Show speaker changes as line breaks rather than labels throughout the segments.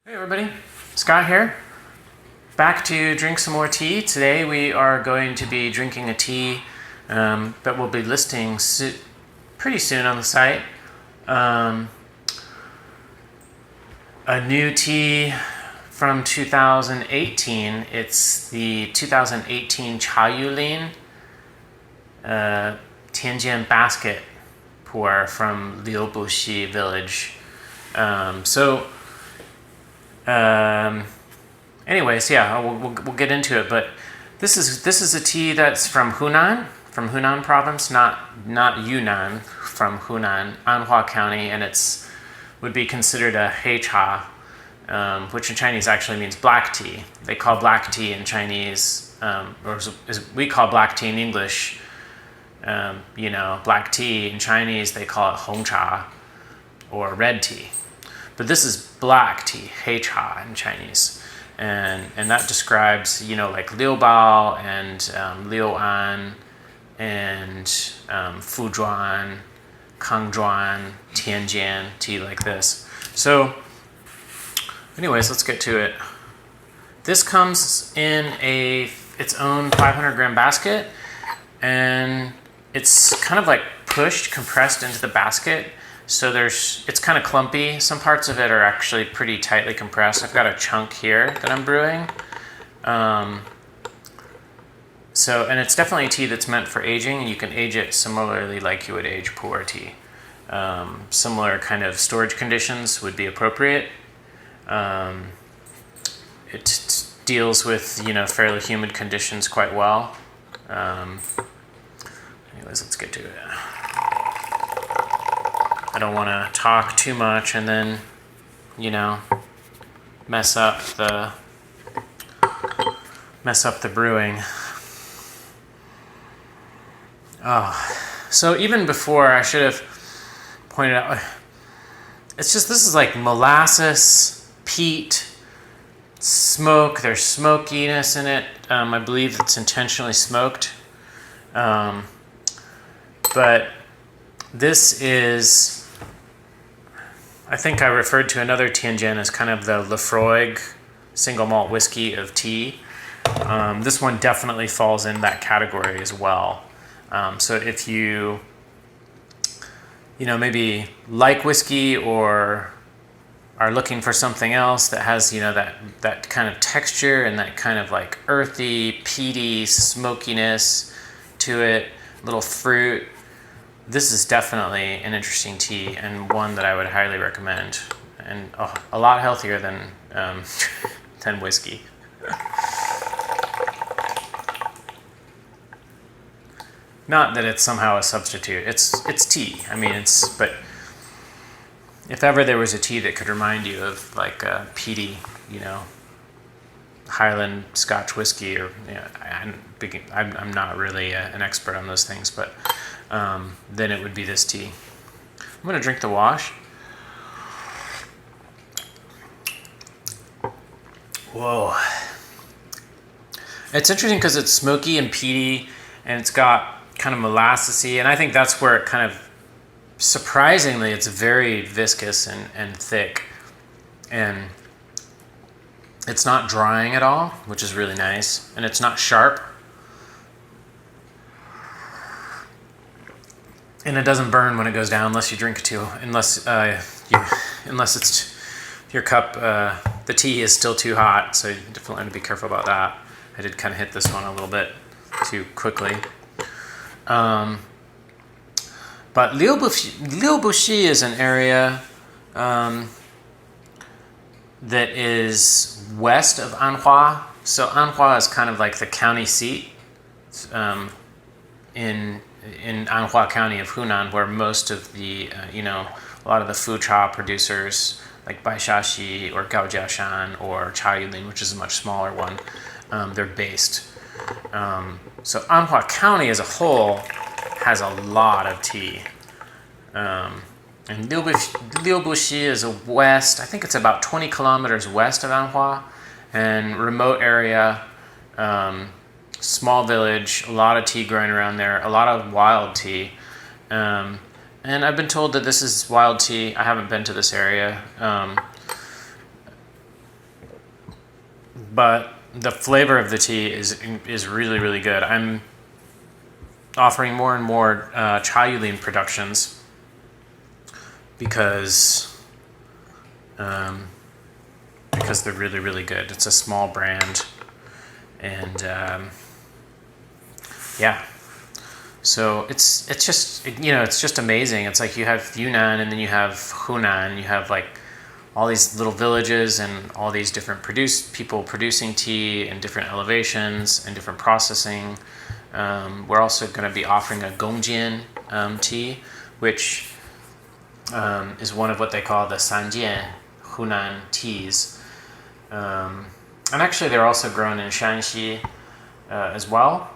Hey everybody, Scott here. Back to drink some more tea. Today we are going to be drinking a tea that we'll be listing pretty soon on the site. A new tea from 2018. It's the 2018 Cha Yulin Tian Jian basket pour from Liu Bu Xi village. Anyways, yeah, we'll get into it. But this is a tea that's from Hunan province, not Yunnan, from Hunan, An Hua County, and would be considered a hei cha, which in Chinese actually means black tea. They call black tea in Chinese, or as we call black tea in English. Black tea in Chinese they call it hong cha or red tea. But this is black tea, hei cha in Chinese, and that describes like Liu Bao and Liu An and Fu Zhuan, Kang Zhuan, Tian Jian tea like this. So, anyways, let's get to it. This comes in its own 500 gram basket, and it's kind of like compressed into the basket. So it's kind of clumpy. Some parts of it are actually pretty tightly compressed. I've got a chunk here that I'm brewing. And it's definitely a tea that's meant for aging, and you can age it similarly like you would age pu'er tea. Similar kind of storage conditions would be appropriate. It deals with fairly humid conditions quite well. Anyways, let's get to it. I don't want to talk too much and then, mess up the brewing. So even before, I should have pointed out, this is like molasses, peat, smoke. There's smokiness in it. I believe it's intentionally smoked. But this is, I think I referred to another Tian Jian as kind of the Lefroy single malt whiskey of tea. This one definitely falls in that category as well. So if you, maybe like whiskey or are looking for something else that has, that kind of texture and that kind of like earthy, peaty smokiness to it, little fruit, this is definitely an interesting tea and one that I would highly recommend, and a lot healthier than than whiskey. Not that it's somehow a substitute. It's tea. I mean, but if ever there was a tea that could remind you of like a peaty, Highland Scotch whiskey, or I'm not really an expert on those things, but then it would be this tea. I'm going to drink the wash. Whoa. It's interesting because it's smoky and peaty, and it's got kind of molassesy, and I think that's where it kind of, surprisingly, it's very viscous and thick, and it's not drying at all, which is really nice, and it's not sharp. And it doesn't burn when it goes down unless you drink unless it's your cup, the tea is still too hot, so you definitely want to be careful about that. I did kind of hit this one a little bit too quickly. But Liu Bu Xi is an area that is west of An Hua. So An Hua is kind of like the county seat in An Hua County of Hunan, where most of the, a lot of the fu cha producers like Baishashi or Gaojiashan or Cha Yulin, which is a much smaller one, they're based. So An Hua County as a whole has a lot of tea. And Liu Bu Xi is west, I think it's about 20 kilometers west of An Hua, and remote area, small village, a lot of tea growing around there, a lot of wild tea. And I've been told that this is wild tea. I haven't been to this area. but the flavor of the tea is really, really good. I'm offering more and more Cha Yulin productions because they're really, really good. It's a small brand, and yeah. So it's just, you know, it's just amazing. It's like you have Yunnan, and then you have Hunan, and you have like all these little villages and all these different people producing tea in different elevations and different processing. We're also going to be offering a Gongjian tea, which is one of what they call the Sanjian Hunan teas. And actually they're also grown in Shanxi as well.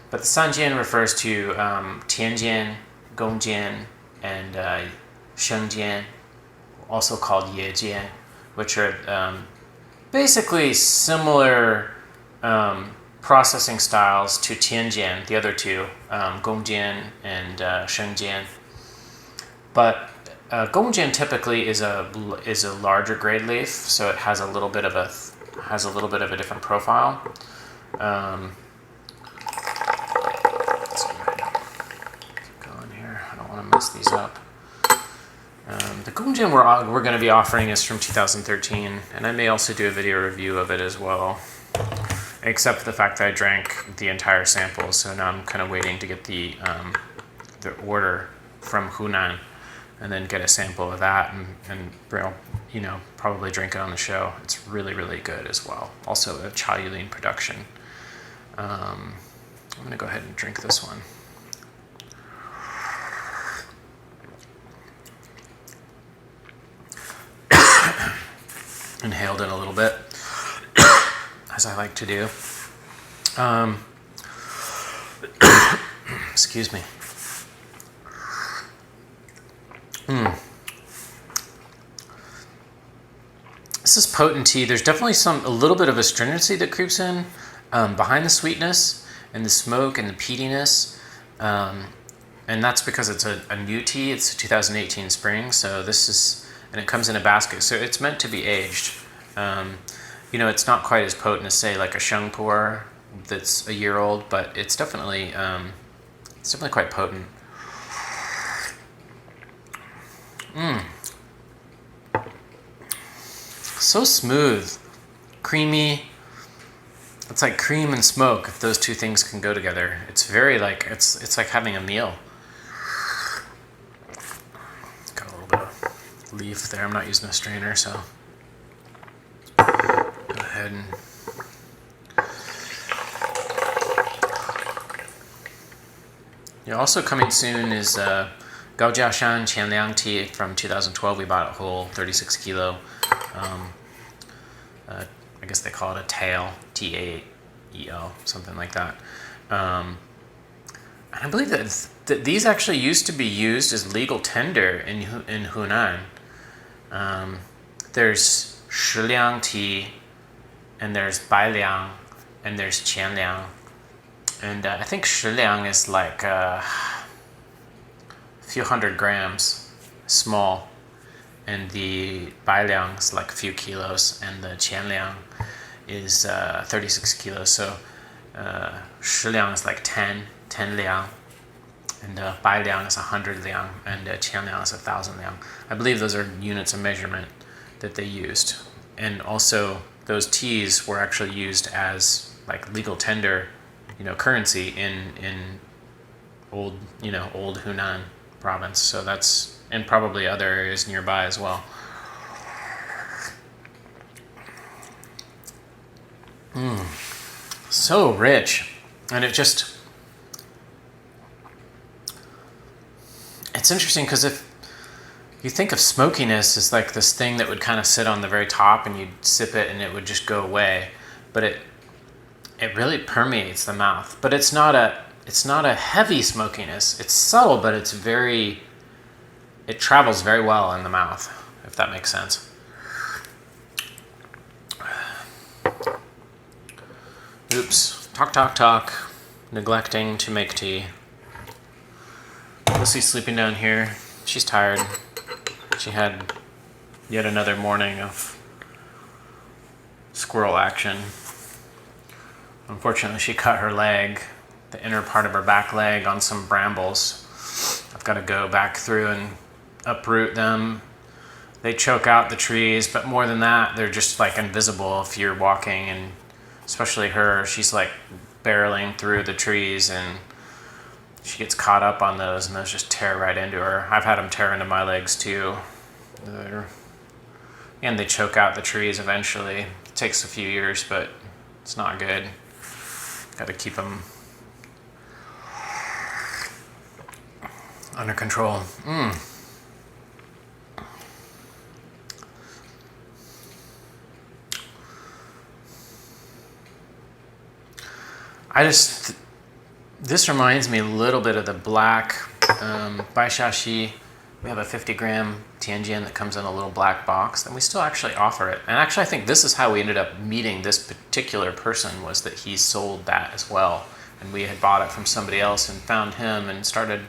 But the Sanjian refers to Tian Jian, Gongjian, and Shengjian, also called Ye Jian, which are basically similar processing styles to Tian Jian, the other two, Gongjian and Shengjian. But Gongjian typically is a larger grade leaf, so it has a little bit of a different profile. Let's go ahead and keep going here. I don't want to mess these up. The Gongjian we're going to be offering is from 2013, and I may also do a video review of it as well, except for the fact that I drank the entire sample, so now I'm kind of waiting to get the order from Hunan, and then get a sample of that, and you know, probably drink it on the show. It's really, really good as well. Also a Cha Yulin production. I'm going to go ahead and drink this one. Inhaled it a little bit, as I like to do. Excuse me. This is potent tea. There's definitely a little bit of astringency that creeps in behind the sweetness and the smoke and the peatiness. And that's because it's a new tea. It's a 2018 spring, so and it comes in a basket, so it's meant to be aged. You know, it's not quite as potent as, say, like a Shengpu that's a year old, but it's definitely quite potent. So smooth, creamy. It's like cream and smoke. If those two things can go together, it's very like it's like having a meal. Got a little bit of leaf there. I'm not using a strainer, so go ahead and also coming soon is Gaojiashan Qianliang tea from 2012. We bought it whole, 36 kilo. I guess they call it a tael, T-A-E-L, something like that. And I believe that these actually used to be used as legal tender in Hunan. There's Shiliang tea, and there's Bailiang, and there's Qianliang. And I think Shiliang is like a few hundred grams, small. And the Bailiang is like a few kilos, and the Qianliang is 36 kilos. So Shiliang is like 10 liang, and Bailiang is 100 liang, and Qianliang is 1,000 liang. I believe those are units of measurement that they used. And also those teas were actually used as like legal tender, you know, currency in old Hunan province. So that's, and probably other areas nearby as well. So rich. And it's interesting because if you think of smokiness as like this thing that would kind of sit on the very top and you'd sip it and it would just go away, but it really permeates the mouth. But it's not a heavy smokiness. It's subtle, but it travels very well in the mouth, if that makes sense. Oops. Talk. Neglecting to make tea. Lucy's sleeping down here. She's tired. She had yet another morning of squirrel action. Unfortunately, she cut her leg, the inner part of her back leg, on some brambles. I've got to go back through and uproot them. They choke out the trees, but more than that, they're just like invisible if you're walking, and especially her, she's like barreling through the trees and she gets caught up on those, and those just tear right into her. I've had them tear into my legs too. And they choke out the trees eventually. It takes a few years, but it's not good. Got to keep them under control. This reminds me a little bit of the black Baishashi. We have a 50-gram Tian Jian that comes in a little black box, and we still actually offer it. And actually, I think this is how we ended up meeting this particular person, was that he sold that as well. And we had bought it from somebody else and found him and started,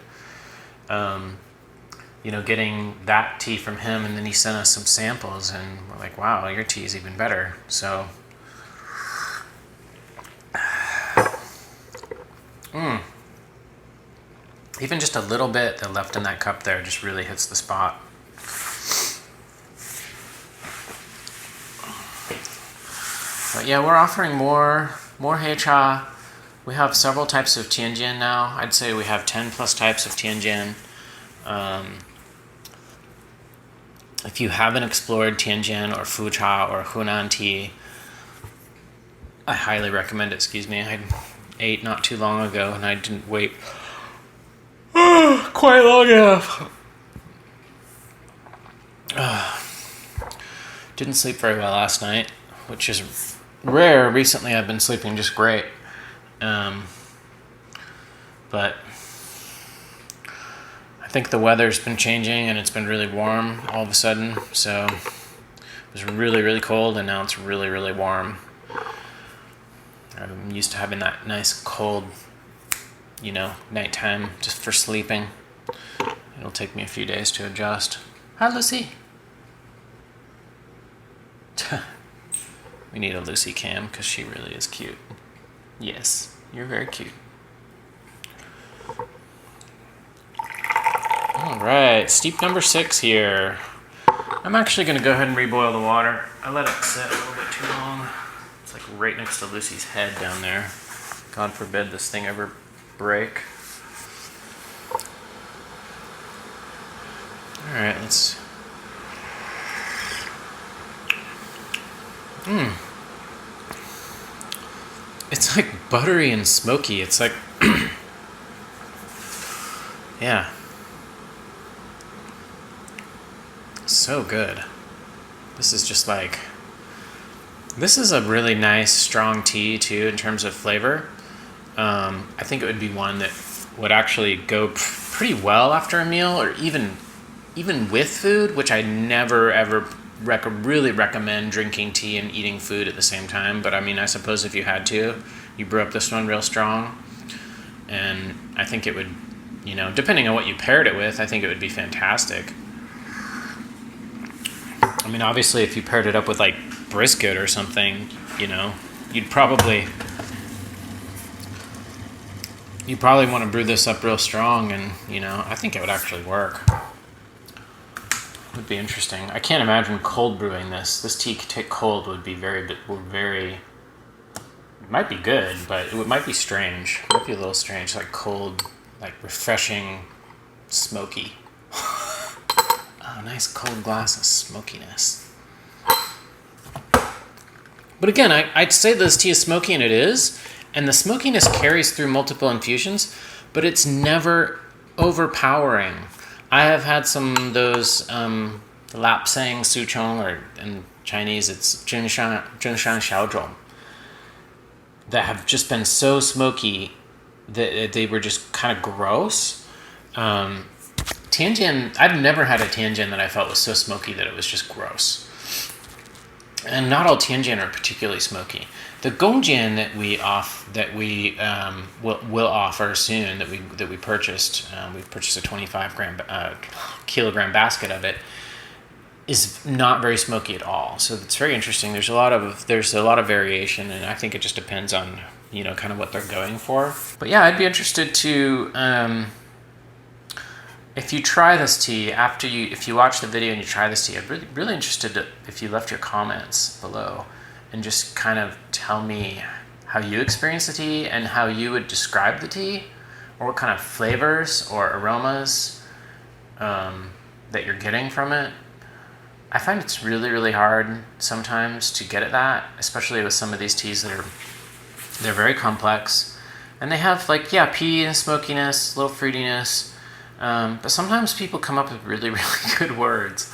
getting that tea from him. And then he sent us some samples, and we're like, wow, your tea is even better. So, even just a little bit that left in that cup there just really hits the spot. But yeah, we're offering more hei cha. We have several types of Tian Jian now. I'd say we have 10 plus types of Tian Jian. If you haven't explored Tian Jian or Fu Cha or Hunan tea, I highly recommend it. Excuse me, I ate not too long ago and I didn't wait quite long enough. Didn't sleep very well last night, which is rare. Recently I've been sleeping just great. But I think the weather's been changing and it's been really warm all of a sudden. So it was really, really cold and now it's really, really warm. I'm used to having that nice cold, nighttime just for sleeping. It'll take me a few days to adjust. Hi, Lucy. We need a Lucy cam because she really is cute. Yes, you're very cute. All right, steep number 6 here. I'm actually going to go ahead and reboil the water. I let it sit a little bit too long. It's like right next to Lucy's head down there. God forbid this thing ever break. All right, let's. It's like buttery and smoky. It's like, yeah. So good. This is just like, this is a really nice strong tea too in terms of flavor. I think it would be one that would actually go pretty well after a meal, or even with food, which I never ever really recommend drinking tea and eating food at the same time. But I mean, I suppose if you had to, you brew up this one real strong, and I think it would, depending on what you paired it with, I think it would be fantastic. I mean, obviously, if you paired it up with like brisket or something, you'd probably want to brew this up real strong, and I think it would actually work. Would be interesting. I can't imagine cold brewing this. This tea take cold would be very. It might be good, but it might be strange. It might be a little strange, like cold, like refreshing, smoky. Oh, nice cold glass of smokiness. But again, I'd say this tea is smoky, and it is. And the smokiness carries through multiple infusions, but it's never overpowering. I have had some of those lapsang suchong, or in Chinese it's Zhengshan Xiaozhong, that have just been so smoky that they were just kind of gross. Tian Jian, I've never had a Tian Jian that I felt was so smoky that it was just gross. And not all Tian Jian are particularly smoky. The Gong Jian that will offer soon, that we purchased, we purchased a 25 kilogram basket of it. is not very smoky at all. So it's very interesting. There's a lot of variation, and I think it just depends on, you know, kind of what they're going for. But yeah, I'd be interested to, if you try this tea if you watch the video and you try this tea, I'm really interested if you left your comments below and just kind of tell me how you experience the tea and how you would describe the tea, or what kind of flavors or aromas that you're getting from it. I find it's really, really hard sometimes to get at that, especially with some of these teas they're very complex, and they have like, yeah, peaty and smokiness, a little fruitiness, but sometimes people come up with really, really good words,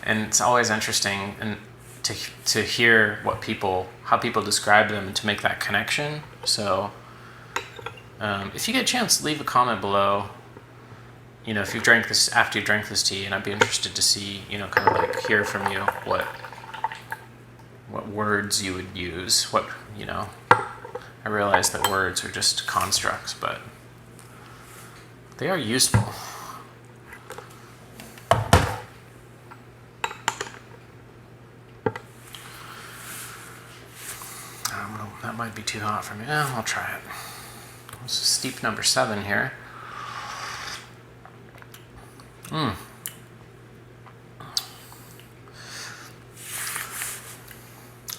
and it's always interesting and to hear how people describe them and to make that connection. So if you get a chance, leave a comment below. You know, if you've drank this, after you've drank this tea, and I'd be interested to see, you know, kind of like hear from you what words you would use. What, you know, I realize that words are just constructs, but they are useful. That might be too hot for me. I'll try it. This is steep number 7 here.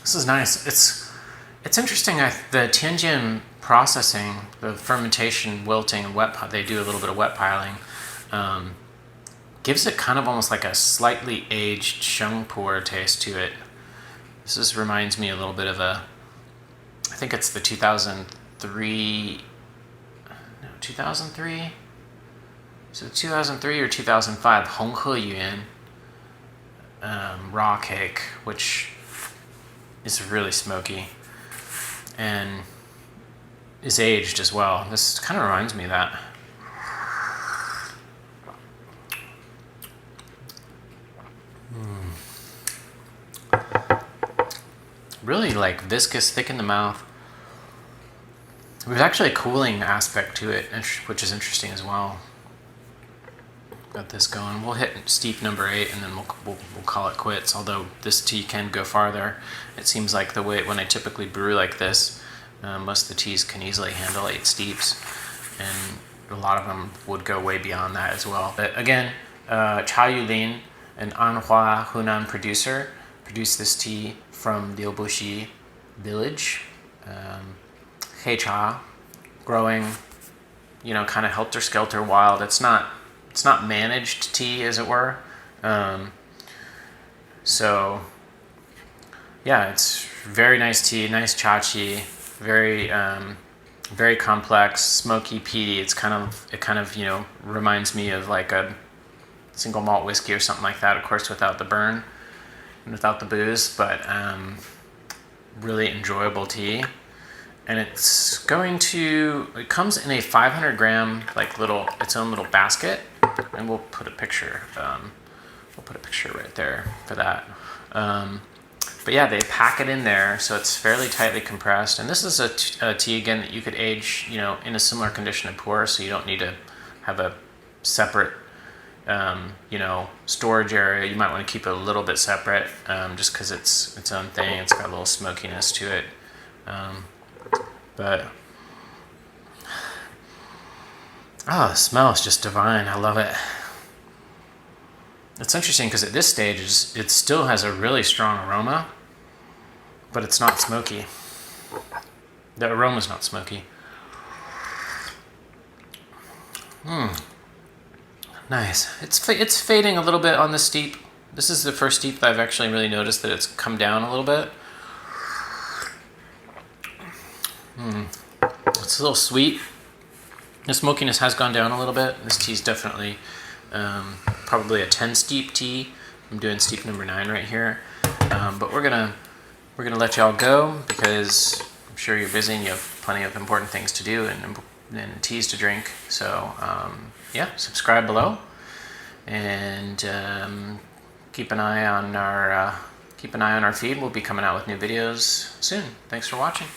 This is nice. It's interesting. The Tian Jian processing, the fermentation, wilting, and they do a little bit of wet piling, gives it kind of almost like a slightly aged shengpu taste to it. This reminds me a little bit of I think it's the 2003. So 2003 or 2005 Honghe Yuan raw cake, which is really smoky and is aged as well. This kind of reminds me of that. Really like viscous, thick in the mouth. There's actually a cooling aspect to it, which is interesting as well. Got this going. We'll hit steep number 8, and then we'll call it quits. Although this tea can go farther. It seems like the way when I typically brew like this, most of the teas can easily handle 8 steeps, and a lot of them would go way beyond that as well. But again, Cha Yulin, an An Hua Hunan producer, produced this tea from Liu Bu Xi village. Hei cha, growing, you know, kind of helter-skelter wild. It's not managed tea, as it were. So yeah, it's very nice tea, nice chachi, very very complex, smoky, peaty. It kind of, you know, reminds me of like a single malt whiskey or something like that, of course without the burn and without the booze, but really enjoyable tea. And it comes in a 500 gram, like its own little basket, and we'll put a picture right there for that. But yeah, they pack it in there, so it's fairly tightly compressed. And this is a tea, again, that you could age, you know, in a similar condition to pour, so you don't need to have a separate, you know, storage area. You might want to keep it a little bit separate, just because it's its own thing. It's got a little smokiness to it. But the smell is just divine. I love it. It's interesting because at this stage it still has a really strong aroma, but it's not smoky. The aroma's not smoky. Nice. It's fading a little bit on the steep. This is the first steep that I've actually really noticed that it's come down a little bit. It's a little sweet. The smokiness has gone down a little bit. This tea is definitely probably a 10 steep tea. I'm doing steep number 9 right here. But we're gonna let y'all go because I'm sure you're busy and you have plenty of important things to do and teas to drink. So yeah, subscribe below and keep an eye on our feed. We'll be coming out with new videos soon. Thanks for watching.